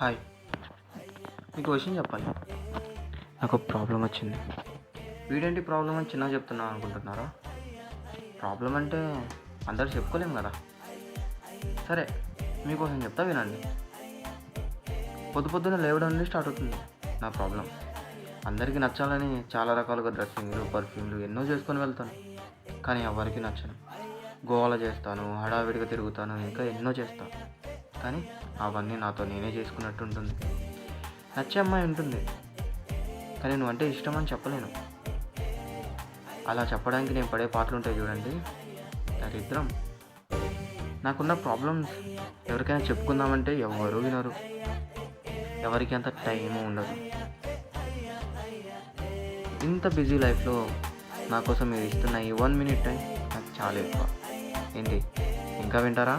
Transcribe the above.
Hi. మీకు విషయం చెప్పాలి. నాకు ఒక ప్రాబ్లం వచ్చింది. వీడేంటి ప్రాబ్లం అని చిన్నగా చెప్తున్నావు అనుకుంటున్నారా? ప్రాబ్లం అంటే అందరు చెప్పుకోలేము కదా. సరే, మీకోసం చెప్తా వినండి. పొద్దున లేవడం నుండి స్టార్ట్ అవుతుంది నా ప్రాబ్లం. అందరికీ నచ్చాలని చాలా రకాలుగా డ్రెస్సింగ్లు, పర్ఫ్యూమ్లు ఎన్నో చేసుకొని వెళ్తాను. కానీ ఎవరికి నచ్చను. గోల చేస్తాను, హడావిడిగా తిరుగుతాను, ఇంకా ఎన్నో చేస్తాను. కానీ అవన్నీ నాతో నేనే చేసుకున్నట్టు ఉంటుంది. నచ్చే అమ్మాయి ఉంటుంది, కానీ నువ్వంటే ఇష్టం అని చెప్పలేను. అలా చెప్పడానికి నేను పడే పాటలు ఉంటాయి చూడండి, దరిద్రం. నాకున్న ప్రాబ్లమ్స్ ఎవరికైనా చెప్పుకుందామంటే ఎవరు వినరు. ఎవరికి అంత టైము ఉండదు. ఇంత బిజీ లైఫ్లో నా కోసం మీరు ఇస్తున్న ఈ 1 minute టైం నాకు చాలా ఎక్కువ. ఏంటి, ఇంకా వింటారా?